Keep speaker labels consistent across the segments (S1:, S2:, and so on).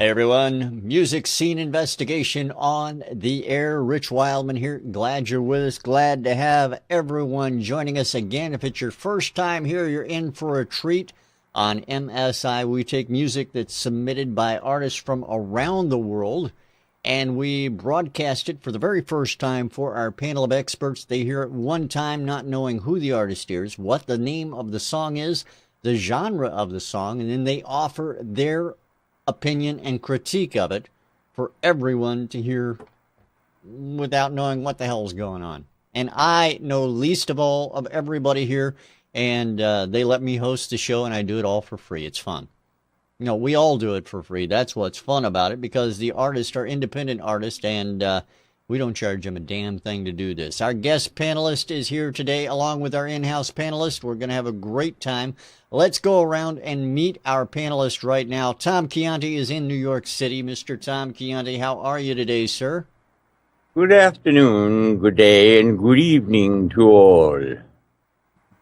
S1: everyone. Music Scene Investigation on the air. Rich Wildman here. Glad you're with us. Glad to have everyone joining us again. If it's your first time here, you're in for a treat. On MSI, we take music that's submitted by artists from around the world, and we broadcast it for the very first time for our panel of experts. They hear it one time, not knowing who the artist is, what the name of the song is, the genre of the song, and then they offer their opinion and critique of it for everyone to hear without knowing what the hell's going on. And I know least of all of everybody here, and they let me host the show, and I do it all for free. It's fun. You know, we all do it for free. That's what's fun about it, because the artists are independent artists, and we don't charge them a damn thing to do this. Our guest panelist is here today, along with our in-house panelist. We're going to have a great time. Let's go around and meet our panelist right now. Tom Chianti is in New York City. Mr. Tom Chianti, how are you today, sir?
S2: Good afternoon, good day, and good evening to all.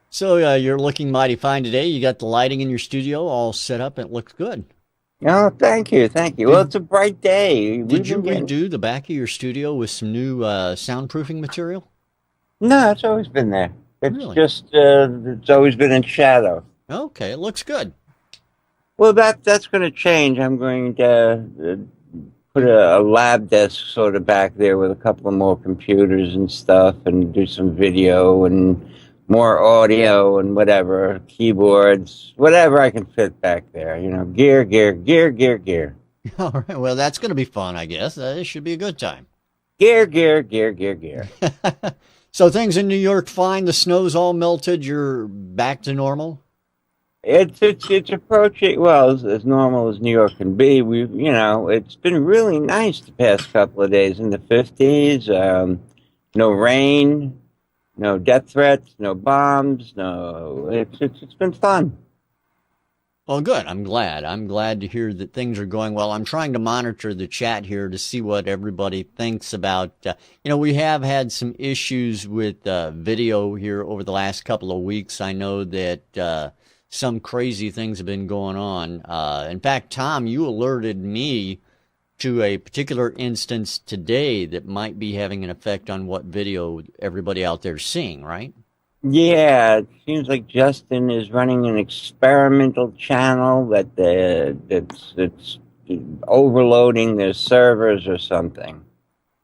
S1: So you're looking mighty fine today. You got the lighting in your studio all set up. It looks good.
S2: Oh, thank you, thank you. Well, it's a bright day.
S1: Did you redo the back of your studio with some new soundproofing material?
S2: No, it's always been there. It's
S1: Really?
S2: just, it's always been in shadow.
S1: Okay, it looks good.
S2: Well, that's going to change. I'm going to put a lab desk sort of back there with a couple of more computers and stuff, and do some video and more audio and whatever, keyboards, whatever I can fit back there. You know, gear.
S1: All right, well, that's going to be fun, I guess. It should be a good time.
S2: Gear.
S1: So things in New York fine? The snow's all melted? You're back to normal?
S2: It's approaching, well, as normal as New York can be. It's been really nice the past couple of days in the 50s. No rain, no death threats, no bombs, it's been fun.
S1: Well, good. I'm glad. I'm glad to hear that things are going well. I'm trying to monitor the chat here to see what everybody thinks about, we have had some issues with video here over the last couple of weeks. I know that some crazy things have been going on. In fact, Tom, you alerted me to a particular instance today that might be having an effect on what video everybody out there is seeing, right?
S2: Yeah, it seems like Justin is running an experimental channel that's overloading their servers or something.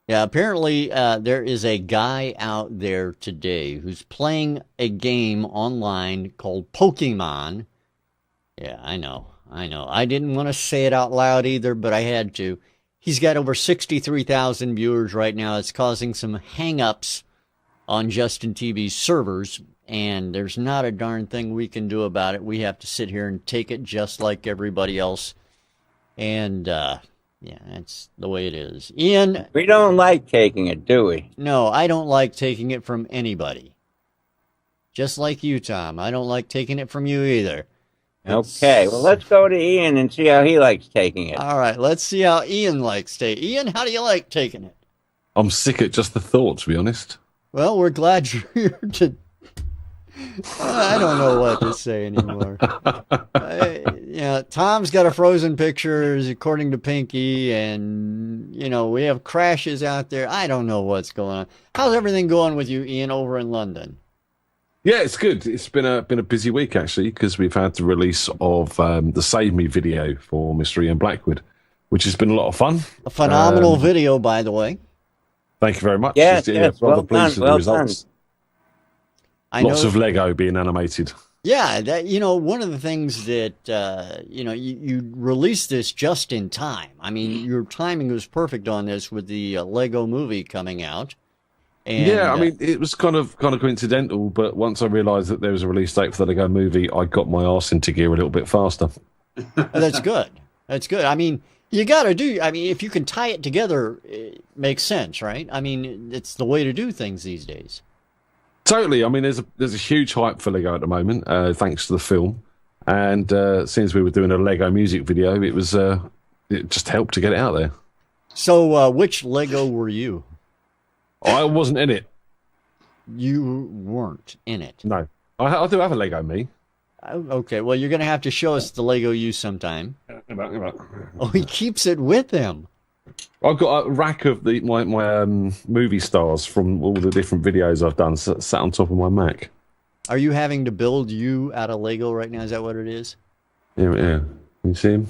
S1: Yeah, apparently there is a guy out there today who's playing a game online called Pokemon. Yeah, I know. I didn't want to say it out loud either, but I had to. He's got over 63,000 viewers right now. It's causing some hang-ups on Justin TV's servers, and there's not a darn thing we can do about it. We have to sit here and take it just like everybody else. And, yeah, that's the way it is. Ian?
S2: We don't like taking it, do we?
S1: No, I don't like taking it from anybody. Just like you, Tom. I don't like taking it from you either.
S2: Okay, well, let's go to Ian and see how he likes taking it.
S1: All right, let's see how Ian likes taking it. Ian, how do you like taking it?
S3: I'm sick at just the thought, to be honest.
S1: Well, we're glad you're here to... I don't know what to say anymore. Tom's got a frozen pictures, according to Pinky, and, we have crashes out there. I don't know what's going on. How's everything going with you, Ian, over in London?
S3: Yeah, it's good. It's been a busy week, actually, because we've had the release of the Save Me video for Mr. Ian Blackwood, which has been a lot of fun.
S1: A phenomenal video, by the way.
S3: Thank you very much.
S2: Yes,
S3: rather pleased with the results. Lots of Lego being animated.
S1: Yeah, one of the things that, you released this just in time. I mean, your timing was perfect on this with the Lego movie coming out. And,
S3: yeah, I mean, it was kind of coincidental, but once I realised that there was a release date for the Lego movie, I got my arse into gear a little bit faster.
S1: That's good. That's good. I mean, you got to do, if you can tie it together, it makes sense, right? I mean, it's the way to do things these days.
S3: Totally. I mean, there's a huge hype for Lego at the moment, thanks to the film. And since we were doing a Lego music video, it just helped to get it out there.
S1: So which Lego were you?
S3: I wasn't in it.
S1: You weren't in it?
S3: No. I do have a Lego me.
S1: Okay, well, you're going to have to show us the Lego you sometime.
S3: Come back.
S1: Oh, he keeps it with him.
S3: I've got a rack of my movie stars from all the different videos I've done sat on top of my Mac.
S1: Are you having to build you out of Lego right now? Is that what it is?
S3: Yeah. Can you see him?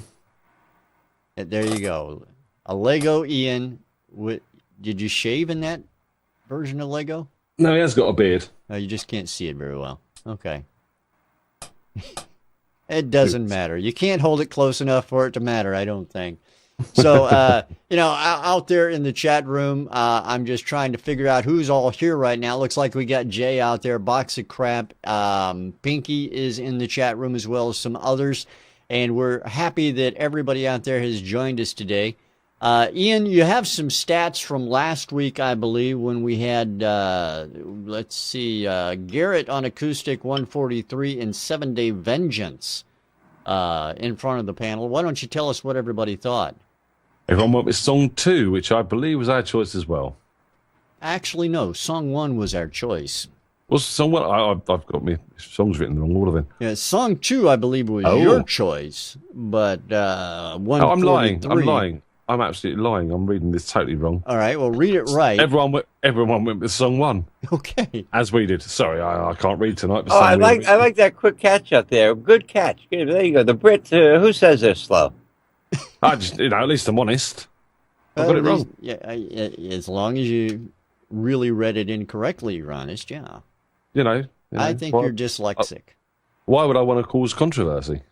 S1: There you go. A Lego Ian. Did you shave in that version of Lego?
S3: No, he has got a beard.
S1: Oh, you just can't see it very well. Okay. It doesn't matter. You can't hold it close enough for it to matter, I don't think. So, out there in the chat room, I'm just trying to figure out who's all here right now. Looks like we got Jay out there, Box of Crap. Pinky is in the chat room as well as some others. And we're happy that everybody out there has joined us today. Ian, you have some stats from last week, I believe, when we had, let's see, Garrett on acoustic 143 and 7 Day Vengeance in front of the panel. Why don't you tell us what everybody thought?
S3: Everyone went with song 2, which I believe was our choice as well.
S1: Actually, no. Song 1 was our choice.
S3: Was song 1? I've got my songs written in the wrong order then.
S1: Yeah, song 2, I believe, was your choice. But 143...
S3: I'm lying. I'm absolutely lying. I'm reading this totally wrong.
S1: All right, well, read it right.
S3: Everyone went with song 1.
S1: Okay.
S3: As we did. Sorry, I can't read tonight.
S2: Oh, I like that quick catch up there. Good catch. There you go. The Brit, who says they're slow?
S3: I just, at least I'm honest. I got it wrong.
S1: Yeah, as long as you really read it incorrectly, you're honest, yeah. I think you're dyslexic.
S3: Why would I want to cause controversy?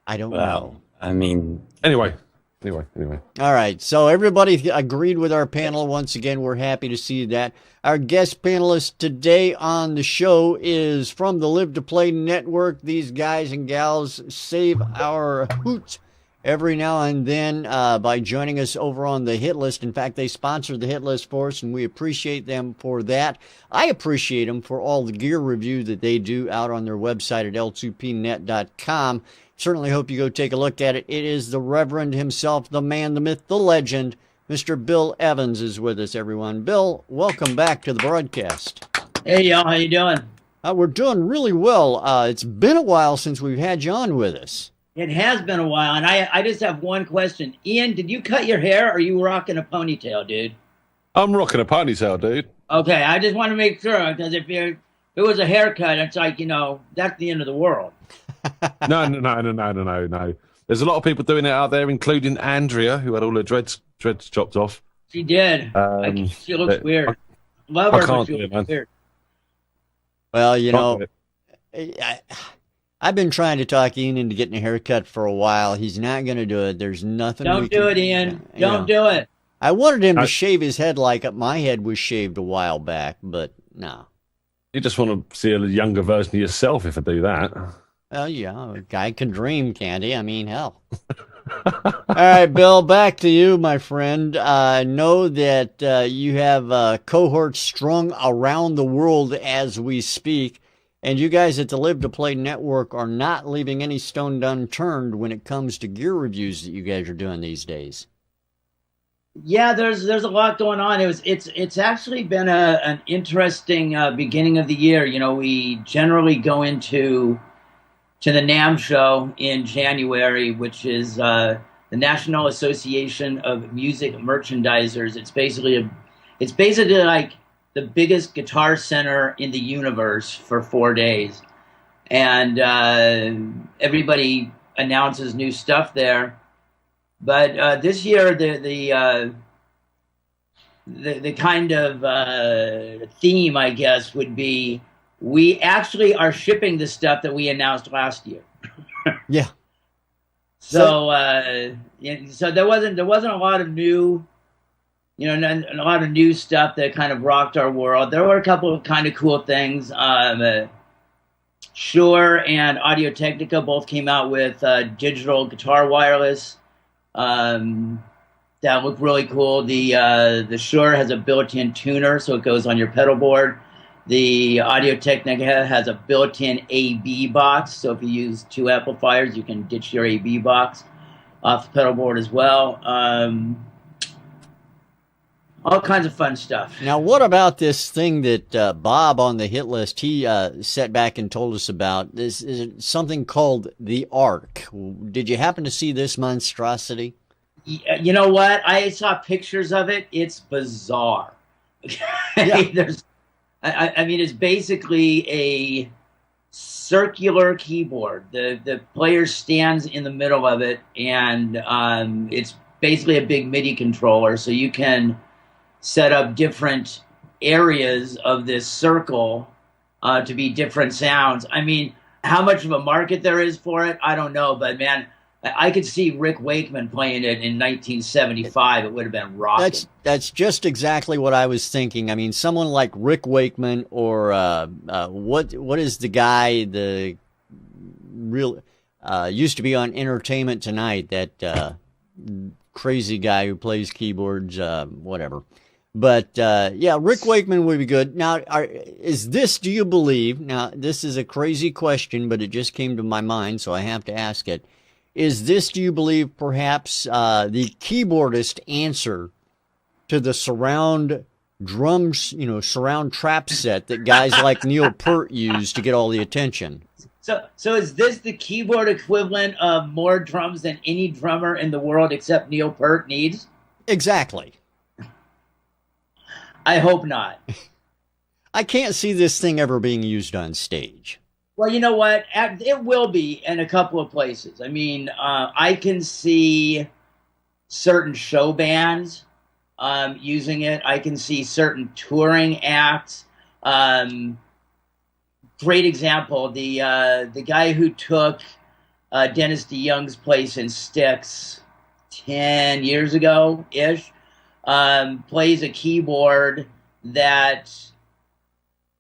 S1: I don't know.
S2: I mean...
S3: Anyway.
S1: All right, so everybody agreed with our panel. Once again, we're happy to see that. Our guest panelist today on the show is from the Live2Play Network. These guys and gals save our hoots every now and then by joining us over on the hit list. In fact, they sponsor the hit list for us, and we appreciate them for that. I appreciate them for all the gear review that they do out on their website at L2Pnet.com. Certainly hope you go take a look at it. It is the Reverend himself, the man, the myth, the legend. Mr. Bill Evans is with us, everyone. Bill, welcome back to the broadcast.
S4: Hey, y'all. How you doing?
S1: We're doing really well. It's been a while since we've had you on with us.
S4: It has been a while, and I just have one question. Ian, did you cut your hair, or are you rocking a ponytail, dude?
S3: I'm rocking a ponytail, dude.
S4: Okay, I just want to make sure, because if it was a haircut, it's like, that's the end of the world.
S3: No. There's a lot of people doing it out there, including Andrea, who had all her dreads chopped off.
S4: She did. She looks weird. Love her, but she looks weird.
S1: Well, I've been trying to talk Ian into getting a haircut for a while. He's not going to do it. There's nothing.
S4: Don't do it, Ian. Don't do it.
S1: I wanted him to shave his head like my head was shaved a while back, but no.
S3: You just want to see a younger version of yourself if I do that.
S1: Well, yeah, a guy can dream, can't he? I mean, hell. All right, Bill, back to you, my friend. I know that you have cohorts strung around the world as we speak, and you guys at the Live2Play Network are not leaving any stone unturned when it comes to gear reviews that you guys are doing these days.
S4: Yeah, there's a lot going on. It's actually been an interesting beginning of the year. We generally go into the NAMM show in January, which is the National Association of Music Merchandisers. It's basically like the biggest guitar center in the universe for 4 days, and everybody announces new stuff there. But this year, the kind of theme, I guess, would be we actually are shipping the stuff that we announced last year.
S1: Yeah.
S4: So there wasn't a lot of new, a lot of new stuff that kind of rocked our world. There were a couple of kind of cool things. Shure and Audio-Technica both came out with digital guitar wireless. That looked really cool. The Shure has a built-in tuner, so it goes on your pedal board. The Audio-Technica has a built-in AB box, so if you use 2 amplifiers, you can ditch your AB box off the pedal board as well. all kinds of fun stuff.
S1: Now, what about this thing that Bob on the hit list, he sat back and told us about? This is something called the Ark. Did you happen to see this monstrosity?
S4: You know what? I saw pictures of it. It's bizarre.
S1: Yeah.
S4: I mean, it's basically a circular keyboard. The player stands in the middle of it, and it's basically a big MIDI controller, so you can set up different areas of this circle to be different sounds. I mean, how much of a market there is for it, I don't know, but man, I could see Rick Wakeman playing it in 1975. It would have been rocking.
S1: That's just exactly what I was thinking. I mean, someone like Rick Wakeman, or what is the guy, the real used to be on Entertainment Tonight, that crazy guy who plays keyboards, whatever. But yeah, Rick Wakeman would be good. Now, is this, do you believe, now this is a crazy question, but it just came to my mind, so I have to ask it. Is this, do you believe, perhaps the keyboardist answer to the surround drums, surround trap set that guys like Neil Peart use to get all the attention?
S4: So is this the keyboard equivalent of more drums than any drummer in the world except Neil Peart needs?
S1: Exactly.
S4: I hope not.
S1: I can't see this thing ever being used on stage.
S4: Well, you know what? It will be in a couple of places. I mean, I can see certain show bands using it. I can see certain touring acts. Great example, the guy who took Dennis DeYoung's place in Styx 10 years ago-ish, plays a keyboard that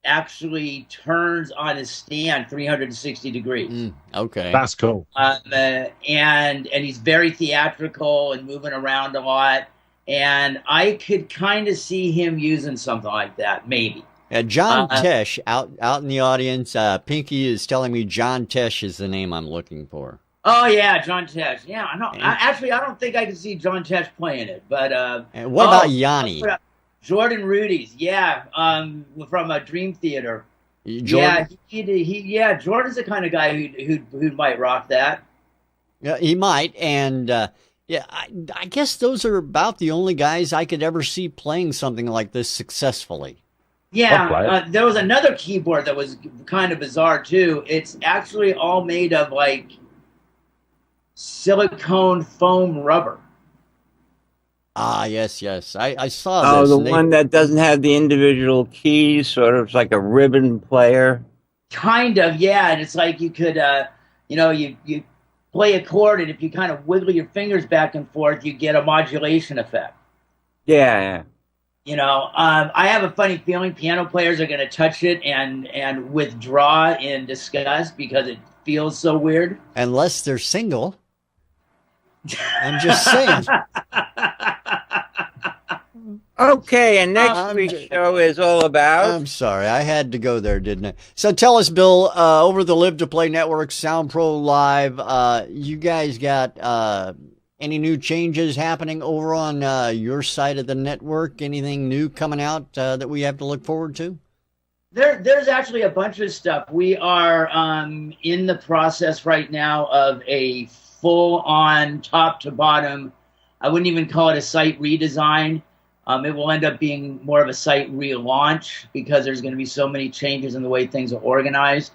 S4: actually turns on his stand 360 degrees.
S1: Okay.
S3: That's cool.
S4: And he's very theatrical and moving around a lot. And I could kind of see him using something like that, maybe.
S1: John Tesh, out in the audience, Pinky is telling me John Tesh is the name I'm looking for.
S4: Oh, yeah, John Tesh. Yeah, I know. Actually, I don't think I can see John Tesh playing it. But
S1: and what about Yanni?
S4: Jordan Rudies, yeah, from Dream Theater.
S1: Jordan?
S4: Yeah, Jordan's the kind of guy who might rock that.
S1: Yeah, he might, and yeah, I guess those are about the only guys I could ever see playing something like this successfully.
S4: Yeah, there was another keyboard that was kind of bizarre too. It's actually all made of like silicone foam rubber.
S1: Ah, yes. I saw this.
S2: Oh, the one that doesn't have the individual keys, sort of like a ribbon player.
S4: Kind of, yeah. And it's like you could, you play a chord, and if you kind of wiggle your fingers back and forth, you get a modulation effect.
S2: Yeah.
S4: I have a funny feeling piano players are going to touch it and withdraw in disgust because it feels so weird.
S1: Unless they're single. I'm just saying.
S2: Okay, and next week's show is all about...
S1: I'm sorry, I had to go there, didn't I? So tell us, Bill, over the Live2Play Network, Sound Pro Live, you guys got any new changes happening over on your side of the network? Anything new coming out that we have to look forward to?
S4: There's actually a bunch of stuff. We are in the process right now of a full-on top-to-bottom, I wouldn't even call it a site redesign. It will end up being more of a site relaunch because there's going to be so many changes in the way things are organized.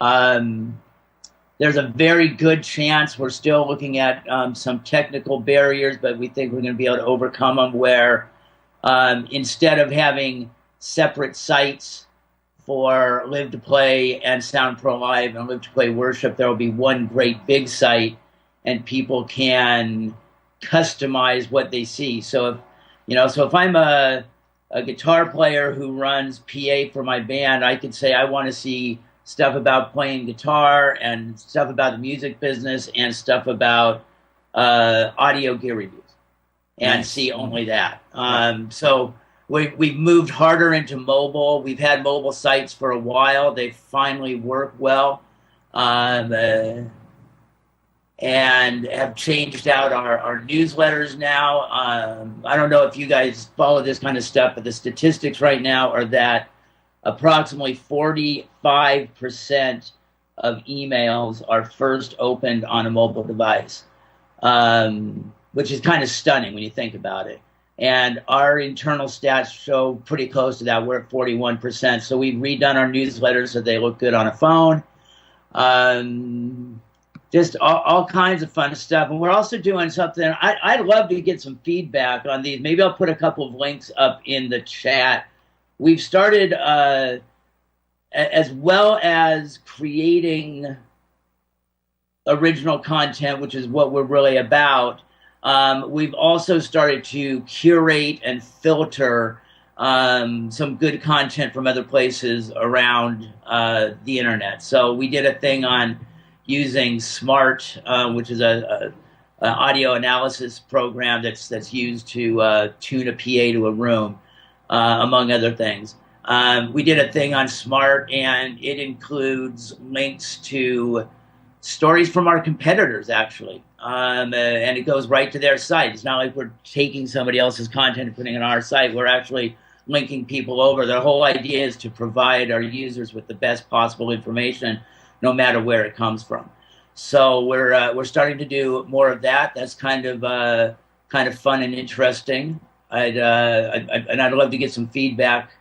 S4: There's a very good chance we're still looking at some technical barriers, but we think we're going to be able to overcome them where instead of having separate sites for Live2Play and Sound Pro Live and Live2Play Worship, there will be one great big site and people can customize what they see. So if I'm a guitar player who runs PA for my band, I could say I want to see stuff about playing guitar and stuff about the music business and stuff about audio gear reviews and see only that. So we've moved harder into mobile. We've had mobile sites for a while. They finally work well. and have changed out our newsletters now. I don't know if you guys follow this kind of stuff, but the statistics right now are that approximately 45% of emails are first opened on a mobile device, which is kind of stunning when you think about it. And our internal stats show pretty close to that. We're at 41%. So we've redone our newsletters so they look good on a phone. Just all kinds of fun stuff. And we're also doing something. I'd love to get some feedback on these. Maybe I'll put a couple of links up in the chat. We've started, as well as creating original content, which is what we're really about, we've also started to curate and filter some good content from other places around the internet. So we did a thing on using Smart, which is an audio analysis program that's used to tune a PA to a room, among other things. We did a thing on Smart, and it includes links to stories from our competitors, actually. And it goes right to their site. It's not like we're taking somebody else's content and putting it on our site. We're actually linking people over. The whole idea is to provide our users with the best possible information, no matter where it comes from. So we're starting to do more of that. That's kind of fun and interesting. I'd love to get some feedback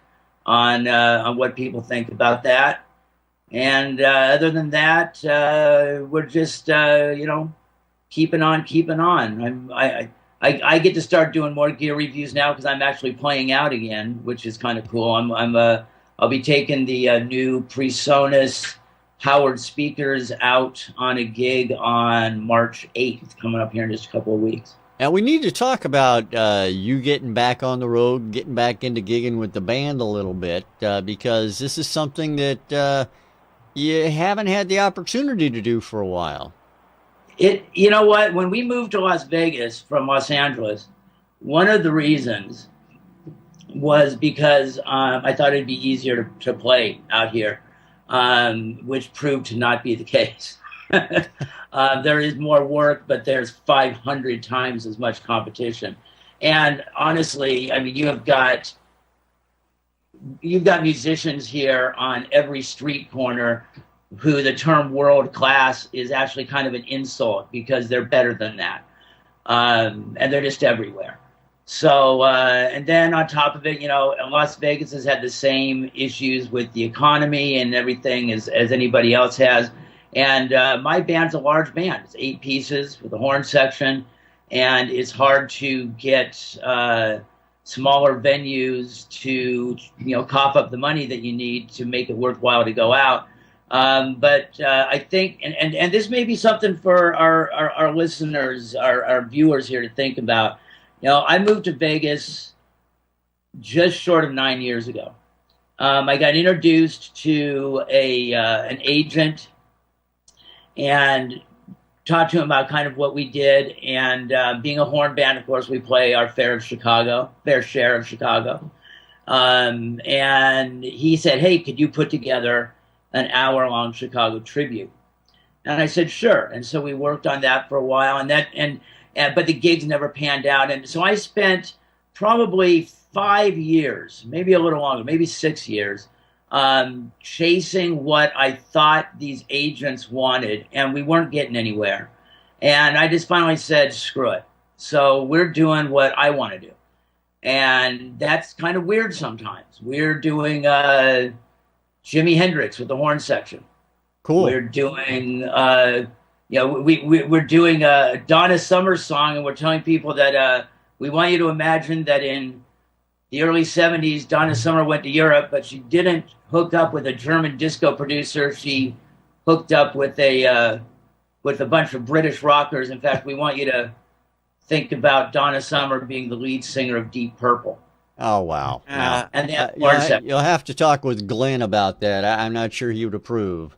S4: on what people think about that. And other than that, we're just keeping on. I get to start doing more gear reviews now because I'm actually playing out again, which is kind of cool. I'll be taking the new PreSonus Howard speakers out on a gig on March 8th, coming up here in just a couple of weeks.
S1: Now, we need to talk about you getting back on the road, getting back into gigging with the band a little bit, because this is something that you haven't had the opportunity to do for a while.
S4: You know what? When we moved to Las Vegas from Los Angeles, one of the reasons was because I thought it'd be easier to play out here, which proved to not be the case. There is more work, but there's 500 times as much competition. And honestly, I mean, you've got musicians here on every street corner who the term world class is actually kind of an insult because they're better than that. And they're just everywhere. So, and then on top of it, Las Vegas has had the same issues with the economy and everything as anybody else has. And my band's a large band. It's 8 pieces with a horn section, and it's hard to get smaller venues to cough up the money that you need to make it worthwhile to go out. But I think, and this may be something for our listeners, our viewers here to think about. I moved to Vegas just short of 9 years ago. I got introduced to an agent and talked to him about kind of what we did. And being a horn band, of course, we play our fair share of Chicago. And he said, "Hey, could you put together an hour-long Chicago tribute?" And I said, "Sure." And so we worked on that for a while, but the gigs never panned out. And so I spent probably 5 years, maybe a little longer, maybe 6 years, chasing what I thought these agents wanted, and we weren't getting anywhere. And I just finally said, screw it. So we're doing what I want to do. And that's kind of weird sometimes. We're doing Jimi Hendrix with the horn section. Cool. We're doing, we're doing a Donna Summer song, and we're telling people that we want you to imagine that in the early 70s, Donna Summer went to Europe, but she didn't hook up with a German disco producer. She hooked up with a bunch of British rockers. In fact, we want you to think about Donna Summer being the lead singer of Deep Purple.
S1: Oh, wow.
S4: And
S1: you'll have to talk with Glenn about that. I'm not sure he would approve.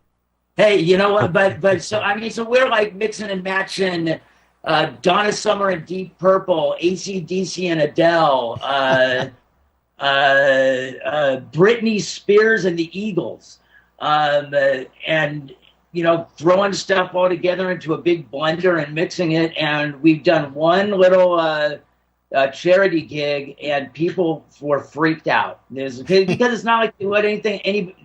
S4: Hey, you know what? But so we're like mixing and matching Donna Summer and Deep Purple, AC/DC and Adele, Britney Spears and the Eagles, and throwing stuff all together into a big blender and mixing it. And we've done one little charity gig, and people were freaked out. Because it's not like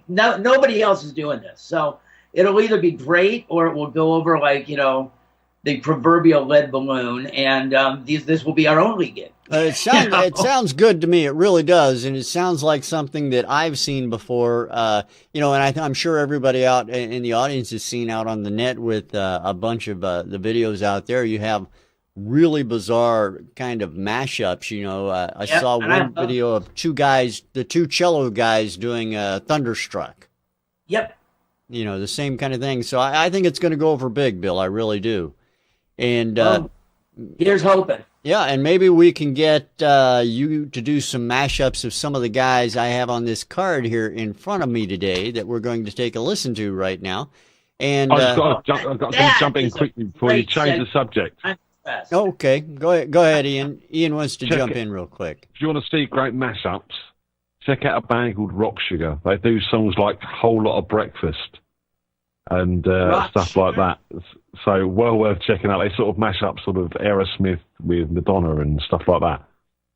S4: nobody else is doing this. So it'll either be great or it will go over like, the proverbial lead balloon, and this will be our only gig.
S1: It sounds good to me. It really does, and it sounds like something that I've seen before. And I'm sure everybody out in the audience has seen out on the net with a bunch of the videos out there. You have really bizarre kind of mashups. I saw one video of the two cello guys doing Thunderstruck.
S4: Yep.
S1: The same kind of thing. So I think it's going to go over big, Bill. I really do. And
S4: here's hoping.
S1: Yeah, and maybe we can get you to do some mashups of some of the guys I have on this card here in front of me today that we're going to take a listen to right now. And
S3: I've got to jump in quickly before you change the subject.
S1: Okay, go ahead, Ian. Ian wants to jump in real quick.
S3: If you want to see great mashups, check out a band called Rock Sugar. They do songs like Whole Lot of Breakfast and stuff like that. So well worth checking out. They sort of mash up sort of Aerosmith with Madonna and stuff like that.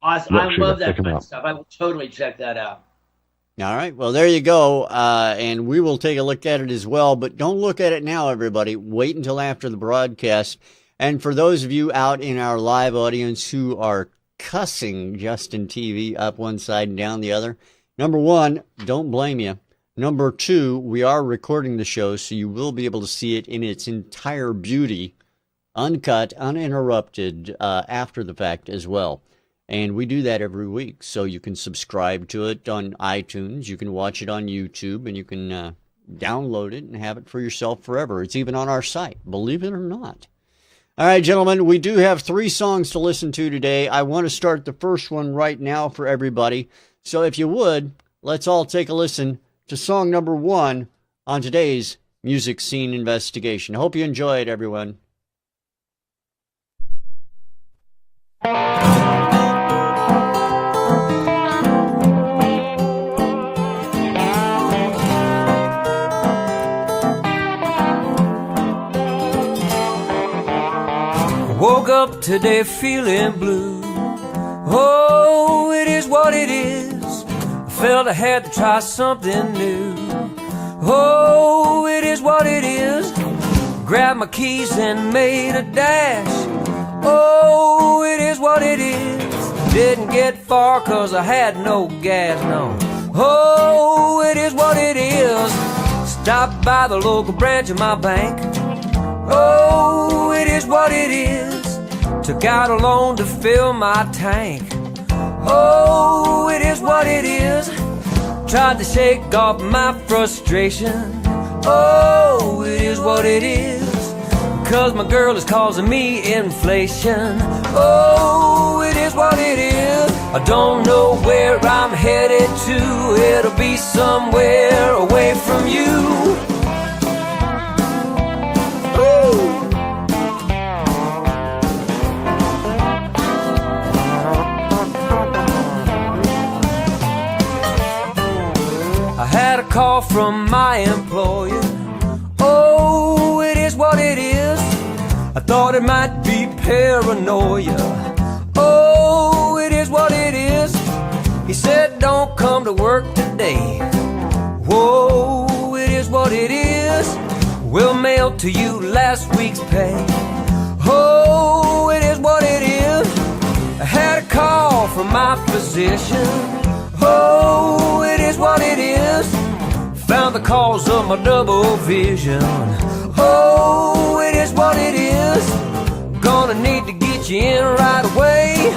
S4: Awesome. I love that kind of stuff. I will totally check that out.
S1: All right. Well, there you go. And we will take a look at it as well. But don't look at it now, everybody. Wait until after the broadcast. And for those of you out in our live audience who are cussing Justin TV up one side and down the other, number one, don't blame you. Number two, we are recording the show, so you will be able to see it in its entire beauty, uncut, uninterrupted, after the fact as well. And we do that every week, so you can subscribe to it on iTunes, you can watch it on YouTube, and you can download it and have it for yourself forever. It's even on our site, believe it or not. All right, gentlemen, we do have 3 songs to listen to today. I want to start the first one right now for everybody. So if you would, let's all take a listen to song number 1 on today's Music Scene Investigation. Hope you enjoy it, everyone.
S5: Woke up today feeling blue. Oh, it is what it is. Felt I had to try something new. Oh, it is what it is. Grabbed my keys and made a dash. Oh, it is what it is. Didn't get far cause I had no gas, no. Oh, it is what it is. Stopped by the local branch of my bank. Oh, it is what it is. Took out a loan to fill my tank. Oh, it is what it is. Tried to shake off my frustration. Oh, it is what it is. Cause my girl is causing me inflation. Oh, it is what it is. I don't know where I'm headed to. It'll be somewhere away from you. Had a call from my employer. Oh, it is what it is. I thought it might be paranoia. Oh, it is what it is. He said don't come to work today. Whoa, it is what it is. We'll mail to you last week's pay. Oh, it is what it is. I had a call from my physician. Oh, it is what it is. Found the cause of my double vision. Oh, it is what it is. Gonna need to get you in right away.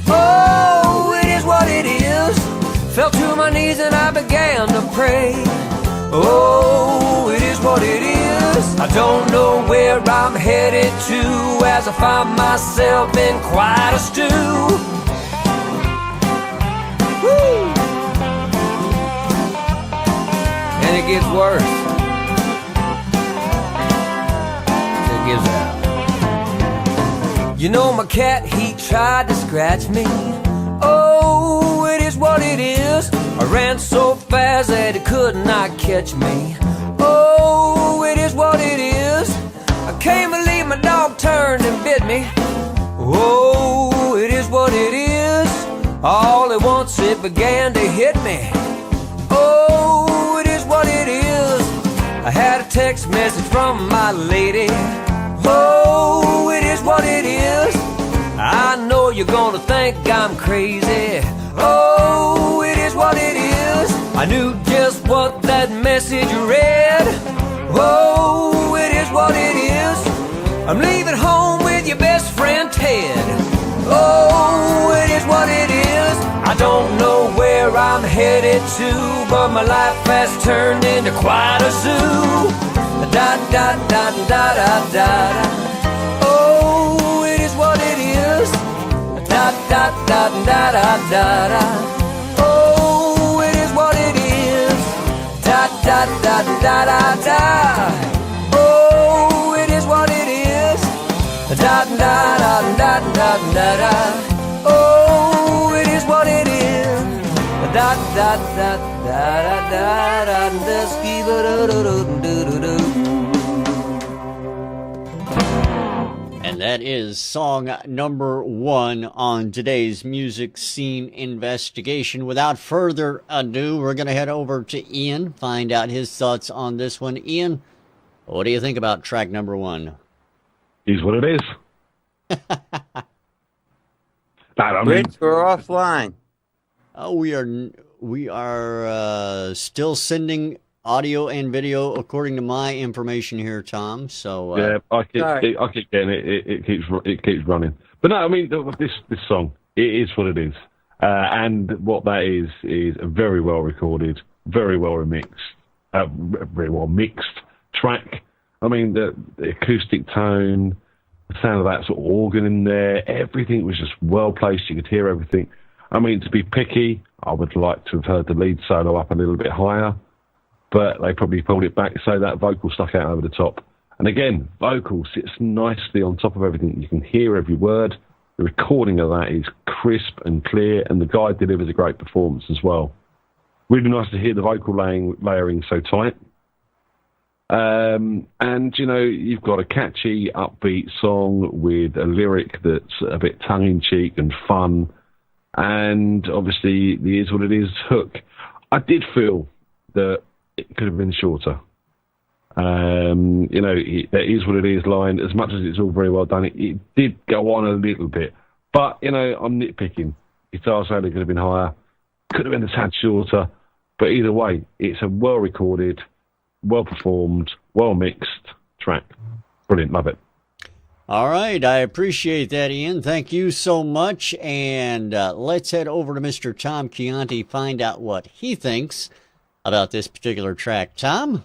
S5: Oh, it is what it is. Fell to my knees and I began to pray. Oh, it is what it is. I don't know where I'm headed to as I find myself in quite a stew. And it gets worse. It gives out. You know my cat, he tried to scratch me. Oh, it is what it is. I ran so fast that it could not catch me. Oh, it is what can't believe my dog turned and bit me. Oh, it is what it is. All at once it began to hit me. Oh, it is what it is. I had a text message from my lady. Oh, it is what it is. I know you're gonna think I'm crazy. Oh, it is what it is. I knew just what that message read. Oh, it is what it is. I'm leaving home with your best friend Ted. Oh, it is what it is. I don't know where I'm headed to, but my life has turned into quite a zoo. Da da da da da da. Oh, it is what it is. Da da da da da da. Oh, it is what it is. Da da da da da da. Oh, it is what it is. Da da da da da da. Oh, it is what it is. Da da da da da da da. Ski ba do do do do do.
S1: And that is song number 1 on today's music scene investigation. Without further ado, we're going to head over to Ian, find out his thoughts on this one. Ian, what do you think about track number 1?
S3: Is what it is.
S2: Rich, we're offline.
S1: We are still sending audio and video according to my information here, Tom. So
S3: yeah, I keep getting it. It keeps running. But no, I mean this song. It is what it is, and what that is very well recorded, very well remixed, very well mixed track. I mean the acoustic tone, the sound of that sort of organ in there, everything was just well placed. You could hear everything. I mean, to be picky, I would like to have heard the lead solo up a little bit higher, but they probably pulled it back so that vocal stuck out over the top. And again, vocal sits nicely on top of everything. You can hear every word. The recording of that is crisp and clear, and the guy delivers a great performance as well. Really nice to hear the vocal layering so tight. And, you know, you've got a catchy, upbeat song with a lyric that's a bit tongue-in-cheek and fun. And obviously, the Is What It Is hook. I did feel that it could have been shorter. You know, that Is What It Is line, as much as it's all very well done, it did go on a little bit. But, you know, I'm nitpicking. Guitar solo could have been higher, could have been a tad shorter. But either way, it's a well-recorded, well-performed, well-mixed track. Brilliant, love it.
S1: All right, I appreciate that, Ian. Thank you so much. And let's head over to Mr. Tom Chianti, find out what he thinks about this particular track. Tom?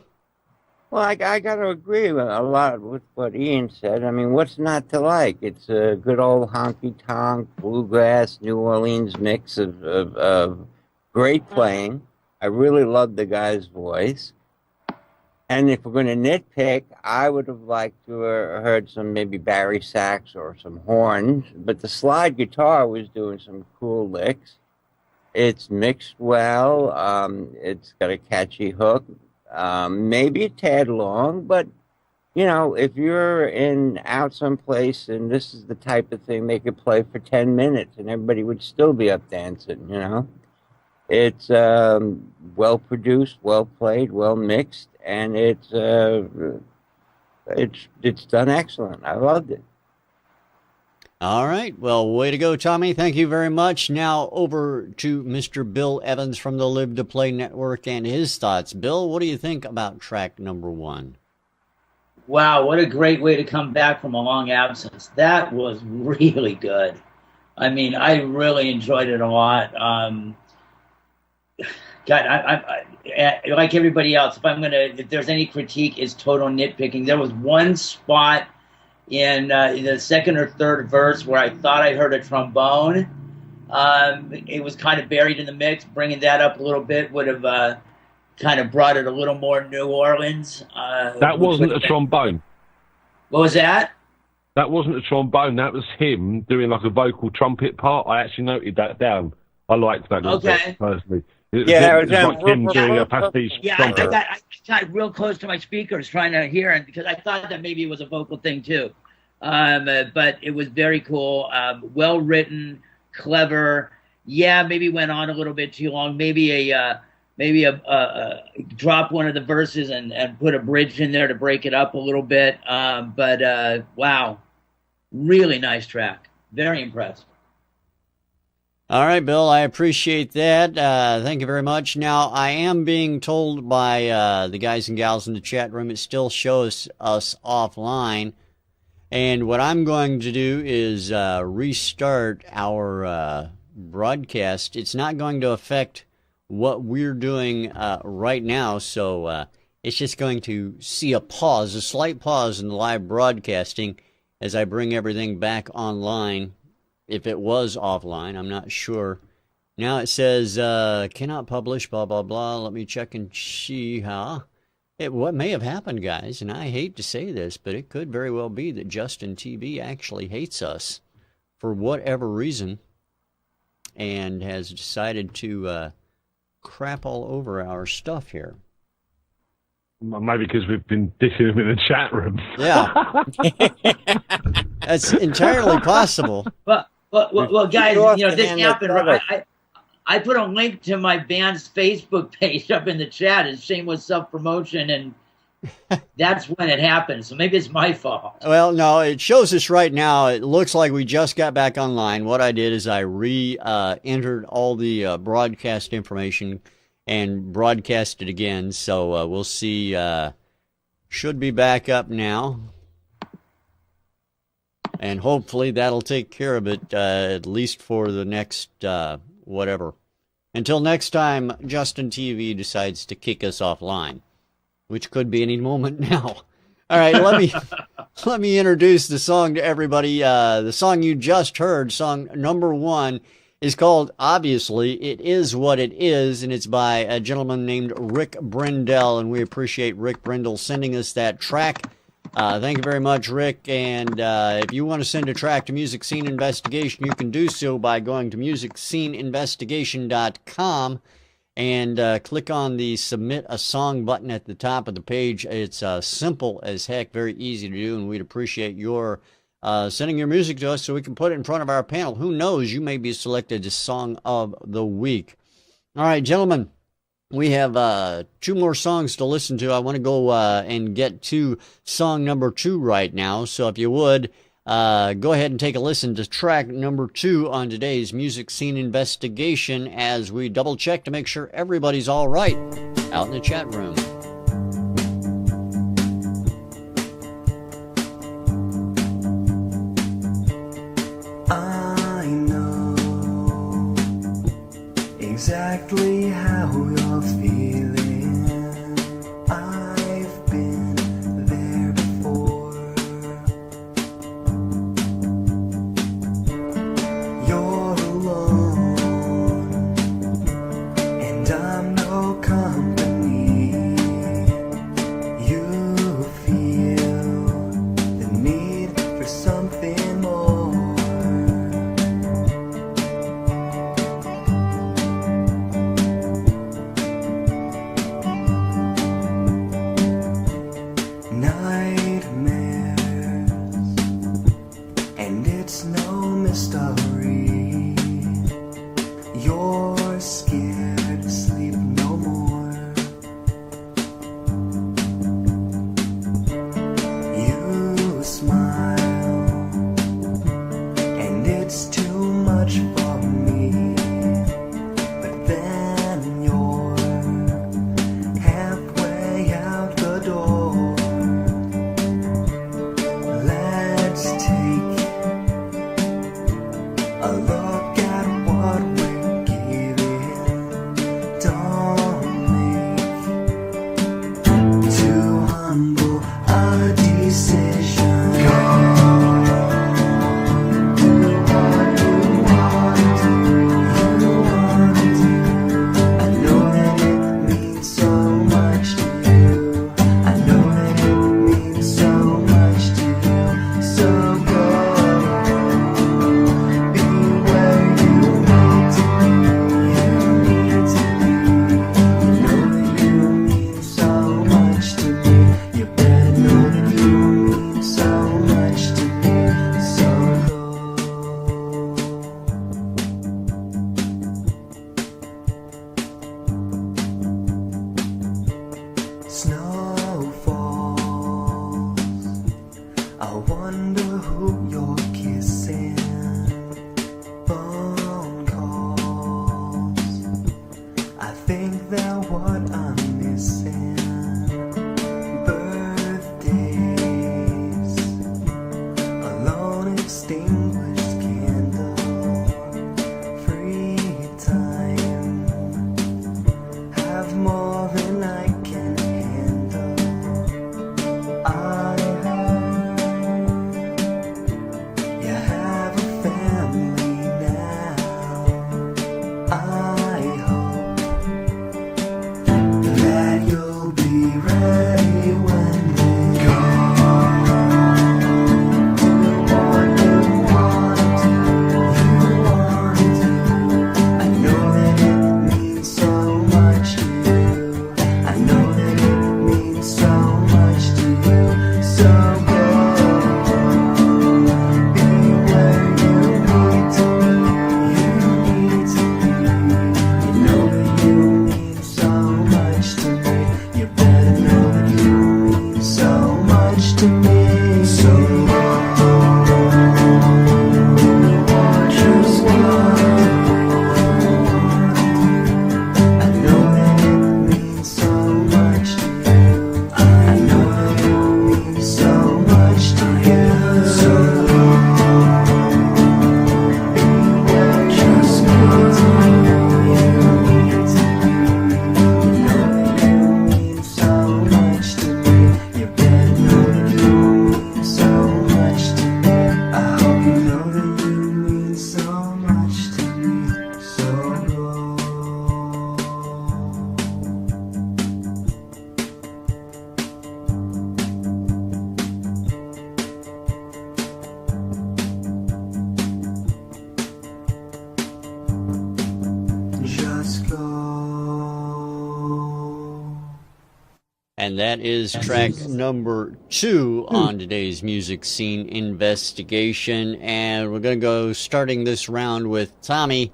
S2: Well, I got to agree with a lot with what Ian said. I mean, what's not to like? It's a good old honky-tonk, bluegrass, New Orleans mix of great playing. I really love the guy's voice. And if we're going to nitpick, I would have liked to have heard some maybe Barry sax or some horns. But the slide guitar was doing some cool licks. It's mixed well. It's got a catchy hook. Maybe a tad long, but, you know, if you're out someplace and this is the type of thing they could play for 10 minutes and everybody would still be up dancing, you know. It's well produced, well played, well mixed, and it's done excellent. I loved it.
S1: All right. Well, way to go, Tommy. Thank you very much. Now over to Mr. Bill Evans from the Live2Play Network and his thoughts. Bill, what do you think about track number 1?
S4: Wow, what a great way to come back from a long absence. That was really good. I mean, I really enjoyed it a lot. God, I like everybody else, if there's any critique, it's total nitpicking. There was one spot in the second or third verse where I thought I heard a trombone. It was kind of buried in the mix. Bringing that up a little bit would have kind of brought it a little more New Orleans.
S3: That wasn't a trombone.
S4: What was that?
S3: That wasn't a trombone. That was him doing like a vocal trumpet part. I actually noted that down. I liked that.
S4: Okay.
S3: Personally.
S2: Yeah,
S3: It's like him doing a pastiche
S4: Yeah,
S3: trumpet.
S4: I got real close to my speakers trying to hear it because I thought that maybe it was a vocal thing too. But it was very cool, well written, clever. Yeah, maybe went on a little bit too long. Maybe drop one of the verses and put a bridge in there to break it up a little bit. But wow, really nice track. Very impressed.
S1: All right, Bill, I appreciate that. Thank you very much. Now, I am being told by the guys and gals in the chat room, it still shows us offline. And what I'm going to do is restart our broadcast. It's not going to affect what we're doing right now, so it's just going to see a pause, a slight pause in the live broadcasting as I bring everything back online. If it was offline, I'm not sure. Now it says, cannot publish, blah, blah, blah. Let me check and see how. What may have happened, guys, and I hate to say this, but it could very well be that Justin TV actually hates us for whatever reason and has decided to crap all over our stuff here.
S3: Maybe because we've been dissing him in the chat room.
S1: Yeah. That's entirely possible.
S4: Well, guys, this happened. I put a link to my band's Facebook page up in the chat as shameless self-promotion, and that's when it happened. So maybe it's my fault.
S1: Well, no, it shows us right now. It looks like we just got back online. What I did is I re-entered all the broadcast information and broadcast it again. So we'll see. Should be back up now. And hopefully that'll take care of it, at least for the next, whatever. Until next time, Justin TV decides to kick us offline, which could be any moment now. All right, let me introduce the song to everybody. The song you just heard, song number 1, is called, obviously, It Is What It Is, and it's by a gentleman named Rick Brindall, and we appreciate Rick Brindall sending us that track. Thank you very much, Rick. And if you want to send a track to Music Scene Investigation, you can do so by going to musicsceneinvestigation.com and click on the Submit a Song button at the top of the page. It's simple as heck, very easy to do, and we'd appreciate your sending your music to us so we can put it in front of our panel. Who knows, you may be selected as Song of the Week. All right, gentlemen. We have 2 more songs to listen to. I want to go and get to song number 2 right now. So if you would, go ahead and take a listen to track number 2 on today's Music Scene Investigation as we double check to make sure everybody's all right out in the chat room.
S5: I know exactly how you're feeling. I've been there before. You're alone, and I'm no company. You feel the need for something more. I wonder who you're kissing. Phone calls, I think they're what I'm missing. Birthdays, a lone extinguished candle. Free time, have more than I can handle. I heard you have a family now. I hope that you'll be ready when they call. Do what you want to, you want to. I know that it means so much to you. I know that it means so much to you. So go, be where you need to be. You need to be. You know that you mean so much to me. You better know that you mean so much to me. So just go. I know that it means so much to you. I know that it means so much to you. So be where just need to be. You need to be. You know that you mean so much to me. You better know that you mean so much to me. I hope you know that you mean so much to me. So go. Just go.
S1: And that is track number 2 on today's music scene investigation. And we're going to go starting this round with Tommy.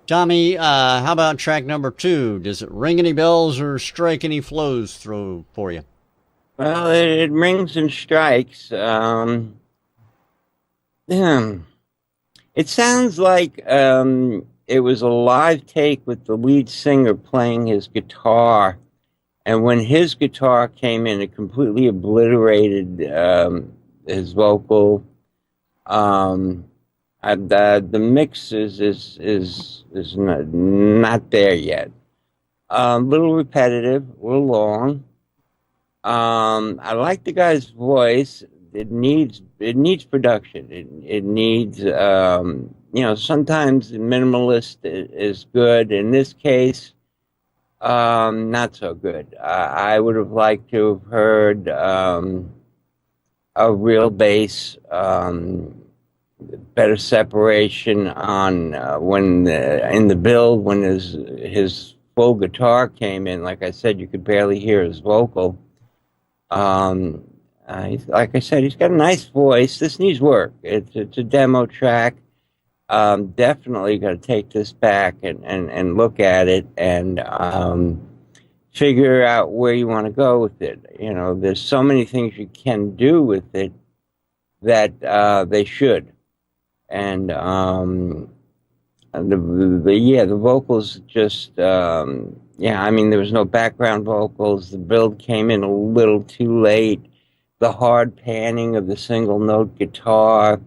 S1: Tommy, how about track number 2? Does it ring any bells or strike any flows through for you?
S2: Well, it rings and strikes. It sounds like it was a live take with the lead singer playing his guitar. And when his guitar came in, it completely obliterated his vocal. The mix is not there yet. A little repetitive, a little long. I like the guy's voice. It needs production. It needs sometimes the minimalist is good. In this case, not so good. I would have liked to have heard a real bass, better separation on in the build when his full guitar came in. Like I said, you could barely hear his vocal. Like I said, he's got a nice voice. This needs work. It's a demo track. Definitely got to take this back and look at it and figure out where you want to go with it. You know, there's so many things you can do with it that they should. And the vocals just I mean, there was no background vocals. The build came in a little too late. The hard panning of the single note guitar,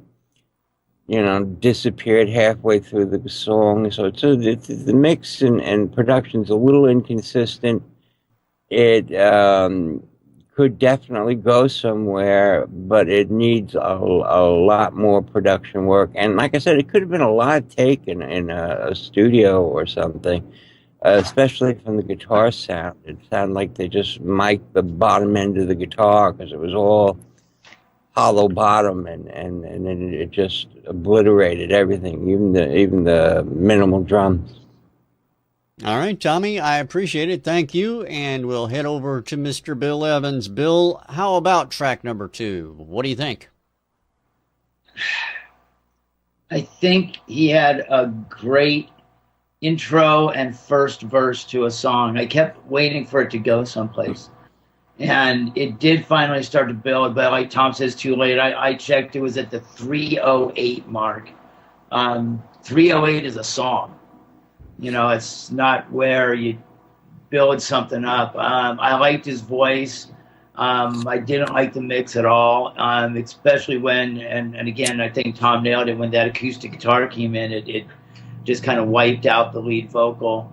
S2: disappeared halfway through the song. So the mix and production's a little inconsistent. It could definitely go somewhere, but it needs a lot more production work. And like I said, it could have been a live take in a studio or something, especially from the guitar sound. It sounded like they just mic'd the bottom end of the guitar because it was all hollow bottom, and it just obliterated everything, even the minimal drums.
S1: All right, Tommy, I appreciate it. Thank you. And we'll head over to Mr. Bill Evans. Bill, how about track number 2? What do you think?
S4: I think he had a great intro and first verse to a song. I kept waiting for it to go someplace. And it did finally start to build, but like Tom says, too late. I checked, it was at the 308 mark. 308 is a song. You know, it's not where you build something up. I liked his voice. I didn't like the mix at all, especially when, and again, I think Tom nailed it, when that acoustic guitar came in, it just kind of wiped out the lead vocal.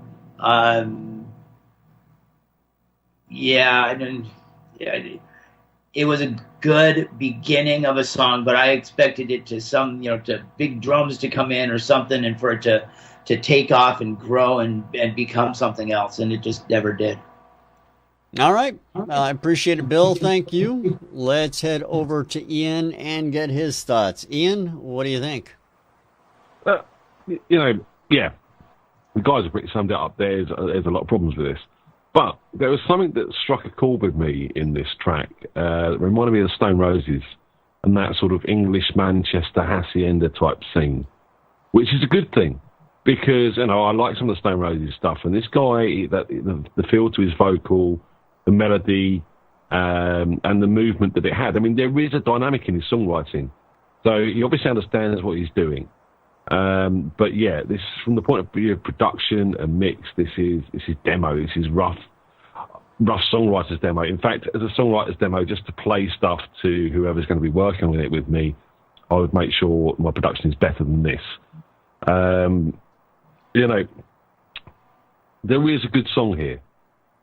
S4: It was a good beginning of a song, but I expected it to big drums to come in or something, and for it to take off and grow and become something else, and it just never did.
S1: All right. I appreciate it, Bill. Thank you. Let's head over to Ian and get his thoughts. Ian, what do you think?
S3: Yeah, the guys have pretty summed it up. There's a lot of problems with this. But there was something that struck a chord with me in this track. It reminded me of the Stone Roses and that sort of English Manchester hacienda type scene, which is a good thing because, I like some of the Stone Roses stuff. And this guy, the feel to his vocal, the melody, and the movement that it had. I mean, there is a dynamic in his songwriting. So he obviously understands what he's doing. But yeah, this from the point of view of production and mix, this is demo. This is rough songwriter's demo. In fact, as a songwriter's demo, just to play stuff to whoever's going to be working on it with me, I would make sure my production is better than this. There is a good song here.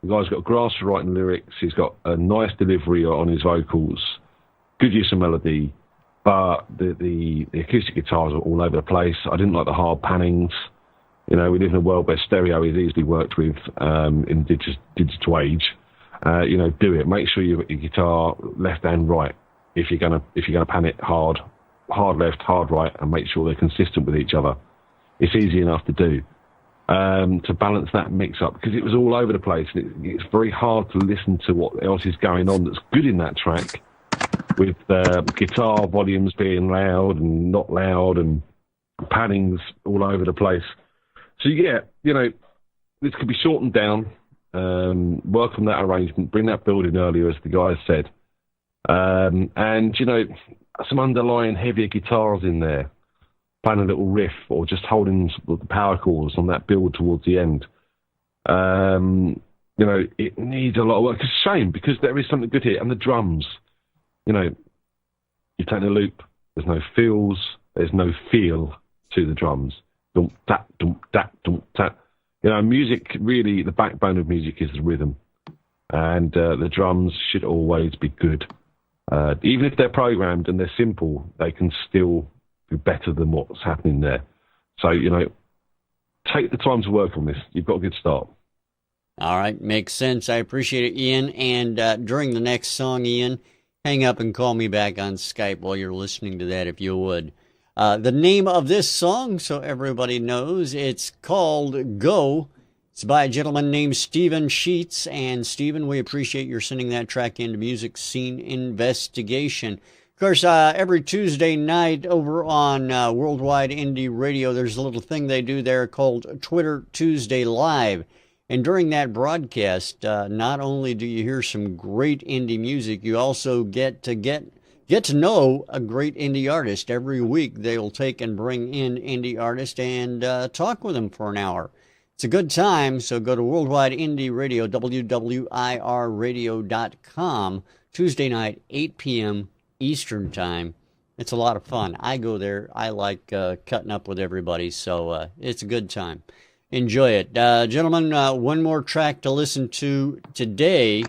S3: The guy's got grasp for writing lyrics. He's got a nice delivery on his vocals, good use of melody. But the acoustic guitars are all over the place. I didn't like the hard pannings. We live in a world where stereo is easily worked with in digital age. Do it. Make sure you've got your guitar left and right. If you're gonna pan it hard left, hard right, and make sure they're consistent with each other. It's easy enough to do. To balance that mix up, because it was all over the place. And it's very hard to listen to what else is going on that's good in that track, with guitar volumes being loud and not loud and pannings all over the place. So yeah, this could be shortened down, work on that arrangement, bring that build in earlier, as the guys said. And, some underlying heavier guitars in there, playing a little riff or just holding the power chords on that build towards the end. It needs a lot of work. It's a shame because there is something good here. And the drums. You take the loop, there's no feels, there's no feel to the drums. Dum tap, dum tap, dum tap. Music, really, the backbone of music is the rhythm. And the drums should always be good. Even if they're programmed and they're simple, they can still be better than what's happening there. So, take the time to work on this. You've got a good start.
S1: All right, makes sense. I appreciate it, Ian. And during the next song, Ian, hang up and call me back on Skype while you're listening to that, if you would. The name of this song, so everybody knows, it's called Go. It's by a gentleman named Stephen Sheets. And Stephen, we appreciate your sending that track into Music Scene Investigation. Of course, every Tuesday night over on Worldwide Indie Radio, there's a little thing they do there called Twitter Tuesday Live. And during that broadcast, not only do you hear some great indie music, you also get to know a great indie artist. Every week they'll take and bring in indie artists and talk with them for an hour. It's a good time, so go to Worldwide Indie Radio, WWIRradio.com, Tuesday night, 8 p.m. Eastern Time. It's a lot of fun. I go there. I like cutting up with everybody, so it's a good time. Enjoy it. Gentlemen, one more track to listen to today,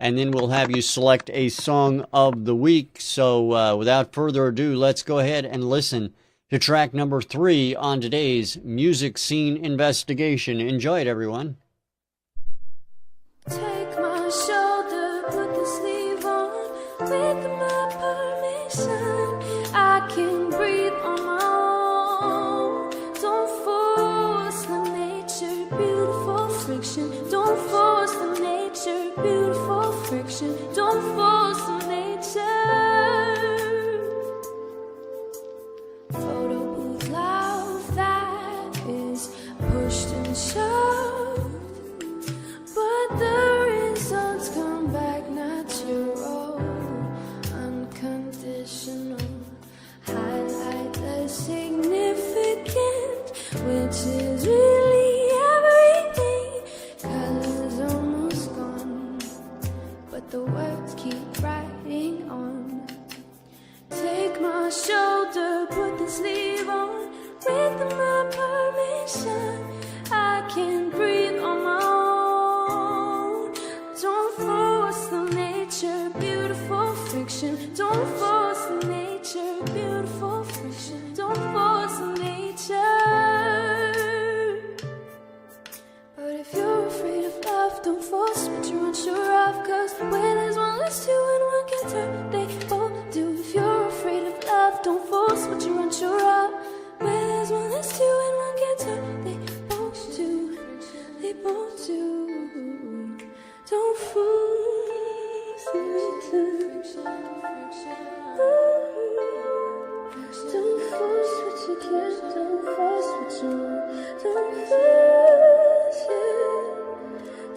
S1: and then we'll have you select a song of the week. So without further ado, let's go ahead and listen to track number 3 on today's Music Scene Investigation. Enjoy it, everyone.
S6: Take my shoulder, put the sleeve on, with my permission, I can breathe on my own. Don't force the nature, beautiful friction. Don't force the nature, beautiful friction. Don't force the nature. Photo booth love that is pushed and shoved, but the results come back not sleeve on with my permission. I can breathe on my own. Don't force the nature, beautiful friction. Don't force the nature, beautiful friction. Don't force the nature. But if you're afraid of love, don't force what you're unsure of. Cause where there's one, there's two, and one can turn. They both do. If you're afraid of love, don't force what you're unsure of. Where there's one, there's two, and one can turn. They both do. They both do. Don't force the nature. Don't force what you can't. Don't force what you want. Don't force it.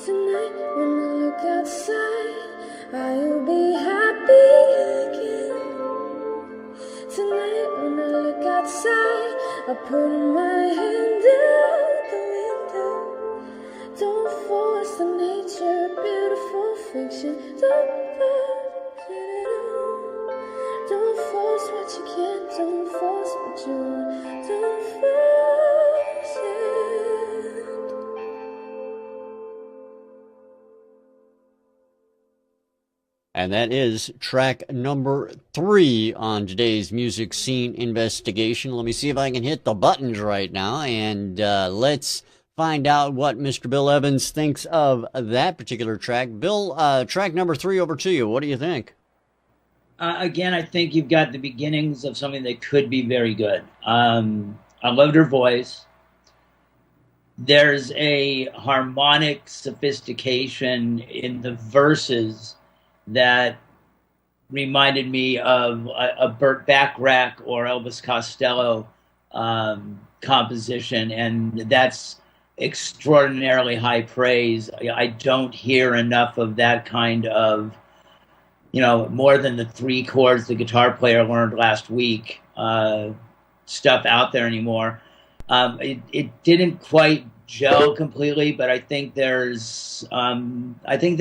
S6: Tonight when I look outside, I'll be happy again. Tonight when I look outside, I put my hand out the window. Don't force the nature, beautiful fiction. Don't force it at all. Don't force what you can't. Don't force what you want. Don't force it.
S1: And that is track number 3 on today's music scene investigation. Let me see if I can hit the buttons right now, and let's find out what Mr. Bill Evans thinks of that particular track. Bill, track number 3 over to you. What do you think?
S4: Again, I think you've got the beginnings of something that could be very good. I loved her voice. There's a harmonic sophistication in the verses that reminded me of a Burt Bacharach or Elvis Costello composition, and that's extraordinarily high praise. I don't hear enough of that kind of, more than the 3 chords the guitar player learned last week, stuff out there anymore. It didn't quite gel completely, but I think there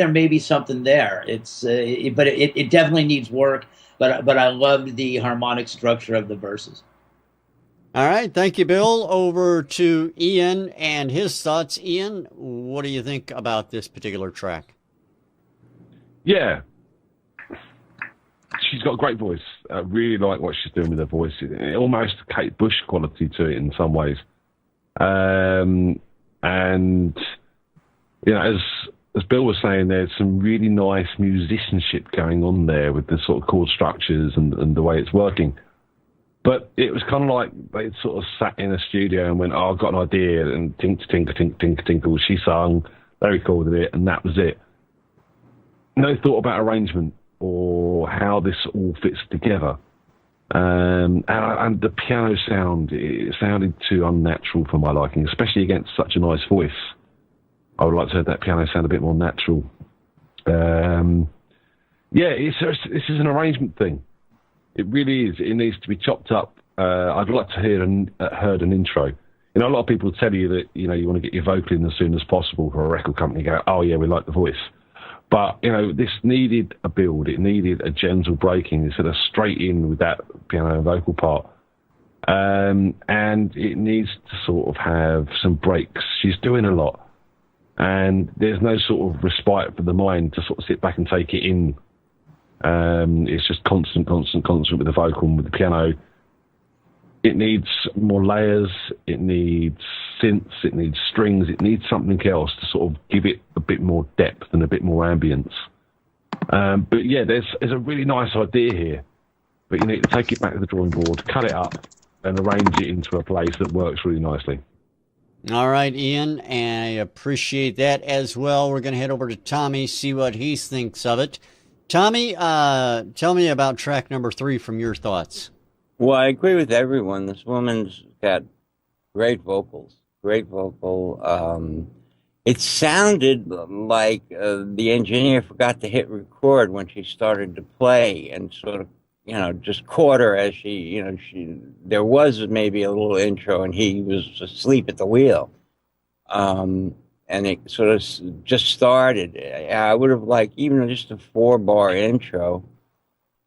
S4: may be something there. But it definitely needs work. But I loved the harmonic structure of the verses.
S1: All right, thank you, Bill. Over to Ian and his thoughts. Ian, what do you think about this particular track?
S3: Yeah, she's got a great voice. I really like what she's doing with her voice. Almost Kate Bush quality to it in some ways. And as Bill was saying, there's some really nice musicianship going on there with the sort of chord structures and the way it's working. But it was kind of like they sort of sat in a studio and went, "Oh, I've got an idea," and tinkle. She sung, they recorded it, and that was it. No thought about arrangement or how this all fits together. And the piano sound, it sounded too unnatural for my liking, especially against such a nice voice. I would like to have that piano sound a bit more natural. This is an arrangement thing. It really is. It needs to be chopped up. I'd like to hear heard an intro. A lot of people tell you that you want to get your vocal in as soon as possible for a record company. Go, oh yeah, we like the voice. But, this needed a build. It needed a gentle breaking instead of straight in with that piano and vocal part. And it needs to sort of have some breaks. She's doing a lot. And there's no sort of respite for the mind to sort of sit back and take it in. It's just constant with the vocal and with the piano. It needs more layers. It needs synths. It needs strings. It needs something else to sort of give it a bit more depth and a bit more ambience. But yeah, there's a really nice idea here, but you need to take it back to the drawing board, cut it up, and arrange it into a place that works really nicely.
S1: All right, Ian, and I appreciate that as well. We're going to head over to Tommy, see what he thinks of it. Tommy, tell me about track number 3 from your thoughts.
S2: Well, I agree with everyone. This woman's got great vocals, great vocal. It sounded like the engineer forgot to hit record when she started to play and sort of, just caught her as there was maybe a little intro and he was asleep at the wheel. And it sort of just started. I would have liked even just a 4-bar intro.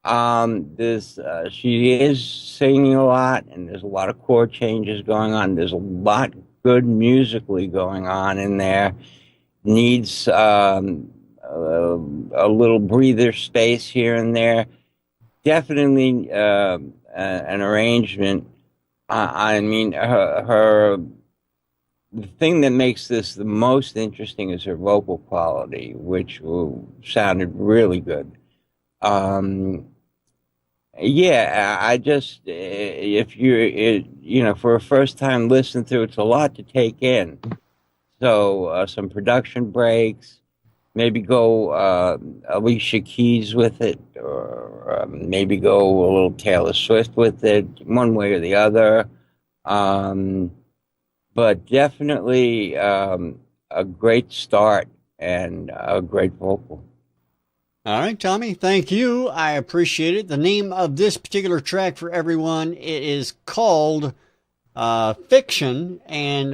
S2: She is singing a lot, and there's a lot of chord changes going on. There's a lot good musically going on in there. Needs a little breather space here and there. Definitely an arrangement. I mean, the thing that makes this the most interesting is her vocal quality, which sounded really good. Yeah, I just, if you for a first time listen through, it's a lot to take in. So some production breaks, maybe go Alicia Keys with it, or maybe go a little Taylor Swift with it, one way or the other. But definitely a great start and a great vocal.
S1: All right, Tommy, thank you. I appreciate it. The name of this particular track for everyone, it is called Friction, and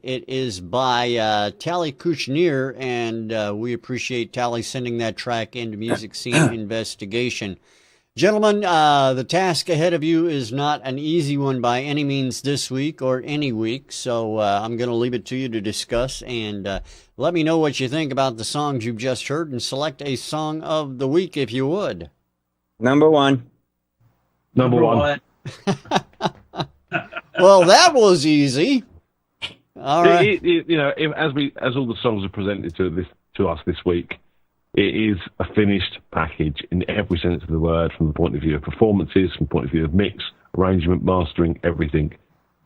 S1: it is by Tali Kouchnir, and we appreciate Tali sending that track into Music Scene Investigation. Gentlemen, the task ahead of you is not an easy one by any means this week or any week, so I'm going to leave it to you to discuss, and let me know what you think about the songs you've just heard, and select a song of the week if you would.
S2: Number one.
S3: Number one.
S1: Well, that was easy. All right.
S3: As all the songs are presented to us this week, it is a finished package in every sense of the word, from the point of view of performances, from the point of view of mix, arrangement, mastering, everything.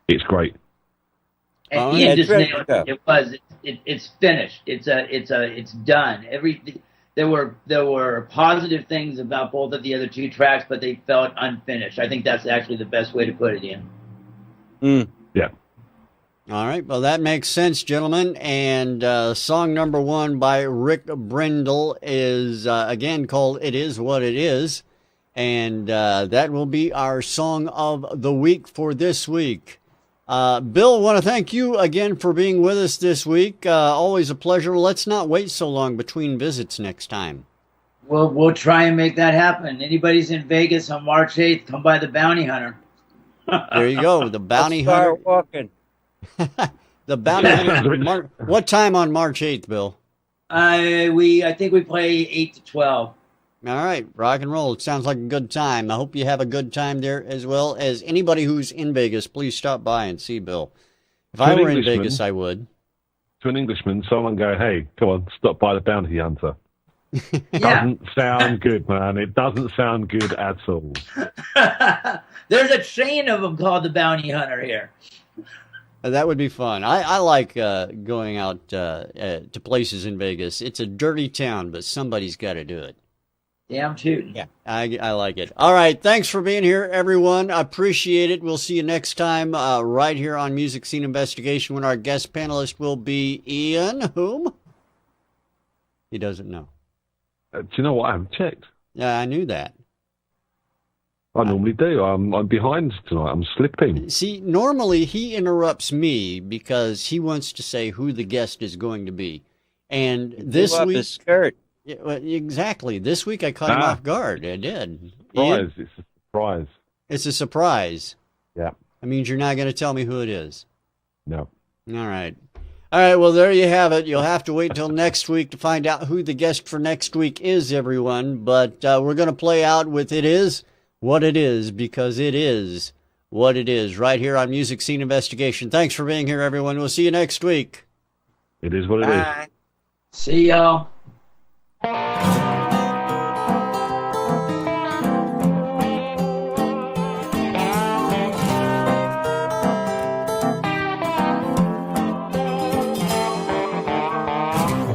S3: It's great.
S4: And Ian just nailed it. It's finished. It's done. There were positive things about both of the other two tracks, but they felt unfinished. I think that's actually the best way to put it, Ian.
S3: Yeah.
S1: All right, well, that makes sense, gentlemen. And song number one by Rick Brindall is, again, called It Is What It Is. And that will be our song of the week for this week. Bill, want to thank you again for being with us this week. Always a pleasure. Let's not wait so long between visits next time.
S4: We'll try and make that happen. Anybody's in Vegas on March 8th, come by the Bounty Hunter.
S1: There you go, the Bounty Hunter.
S2: Start walking.
S1: The Bounty Hunter. What time on March 8th, Bill?
S4: I think we play 8 to 12.
S1: All right, rock and roll. It sounds like a good time. I hope you have a good time there, as well as anybody who's in Vegas. Please stop by and see Bill. If I were in Vegas, I would.
S3: To an Englishman, someone go, "Hey, come on, stop by the Bounty Hunter." Doesn't sound good, man. It doesn't sound good at all.
S4: There's a chain of them called the Bounty Hunter here.
S1: That would be fun. I like going out to places in Vegas. It's a dirty town, but somebody's got to do it.
S4: Damn tootin'.
S1: Yeah, I like it. All right, thanks for being here, everyone. I appreciate it. We'll see you next time right here on Music Scene Investigation, when our guest panelist will be Ian, whom? He doesn't know.
S3: Do you know what? I haven't checked.
S1: Yeah, I knew that.
S3: I normally do. I'm behind tonight. I'm slipping.
S1: See, normally he interrupts me because he wants to say who the guest is going to be. And this week...
S2: his skirt.
S1: Yeah, well, exactly. This week I caught him off guard. I did.
S3: Surprise. It's a surprise.
S1: It's a surprise.
S3: Yeah.
S1: That means you're not going to tell me who it is.
S3: No.
S1: All right. All right, well, there you have it. You'll have to wait till next week to find out who the guest for next week is, everyone. But we're going to play out with It Is What It Is, because it is what it is, right here on Music Scene Investigation. Thanks for being here, everyone. We'll see you next week.
S3: It is what it is.
S4: See y'all.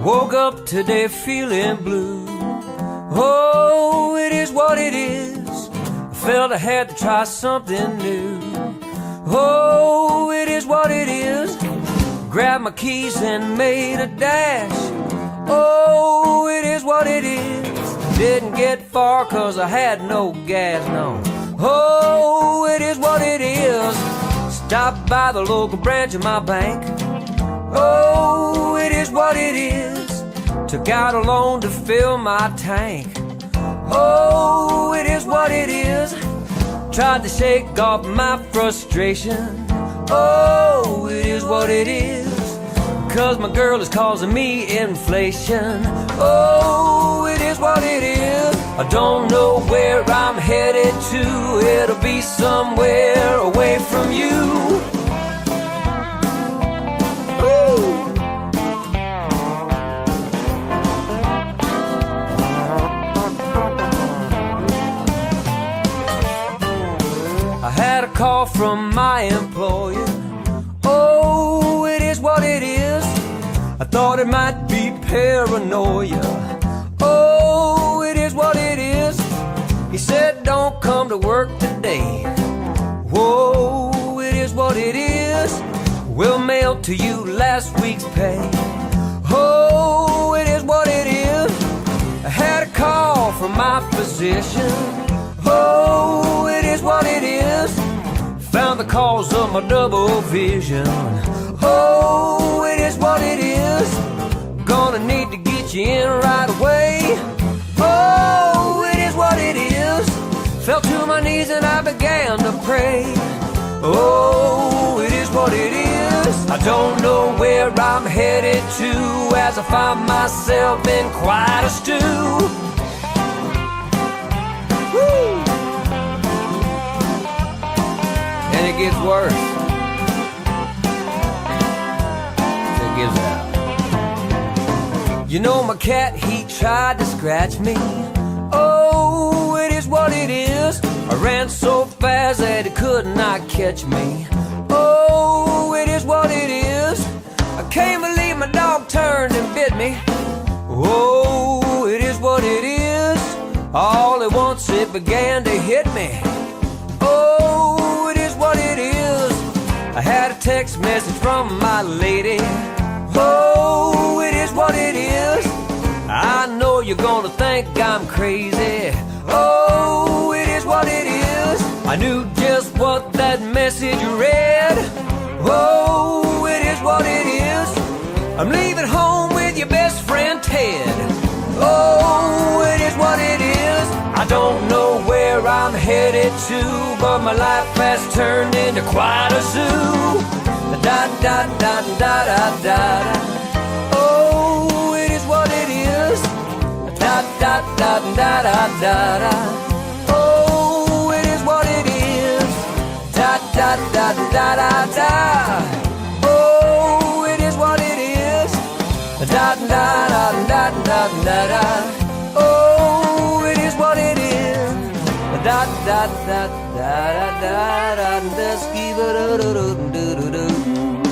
S5: Woke up today feeling blue. Oh, it is what it is. I felt I had to try something new. Oh, it is what it is. Grabbed my keys and made a dash. Oh, it is what it is. Didn't get far 'cause I had no gas, no. Oh, it is what it is. Stopped by the local branch of my bank. Oh, it is what it is. Took out a loan to fill my tank. Oh, it is what it is. Tried to shake off my frustration. Oh, it is what it is. 'Cause my girl is causing me inflation. Oh, it is what it is. I don't know where I'm headed to. It'll be somewhere away from you. Ooh. I had a call from my employer. Oh, it is what it is. I thought it might be paranoia. Oh, it is what it is. He said, don't come to work today. Whoa, it is what it is. We'll mail to you last week's pay. Oh, it is what it is. I had a call from my physician. Oh, it is what it is. Found the cause of my double vision. Oh, it is what it is. Gonna need to get you in right away. Oh, it is what it is. Fell to my knees and I began to pray. Oh, it is what it is. I don't know where I'm headed to as I find myself in quite a stew. Woo! And it gets worse. It gives out. You know my cat, he tried to scratch me. Oh, it is what it is. I ran so fast that it could not catch me. Oh, it is what it is. I can't believe my dog turned and bit me. Oh, it is what it is. All at once it began to hit me. Oh, it is what it is. I had a text message from my lady. Oh, it is what it is. I know you're gonna think I'm crazy. Oh, it is what it is. I knew just what that message read. Oh, it is what it is. I'm leaving home with your best friend Ted. Oh, it is what it is. I don't know where I'm headed to, but my life has turned into quite a zoo. Da da da da da da. Oh, it is what it is. Da da da da da da. Oh, it is what it is. Da da da da da da. Oh, it is what it is. Da da da da da da. Oh, it is what it is. Da da da da da da da. Just give it a do do do do do.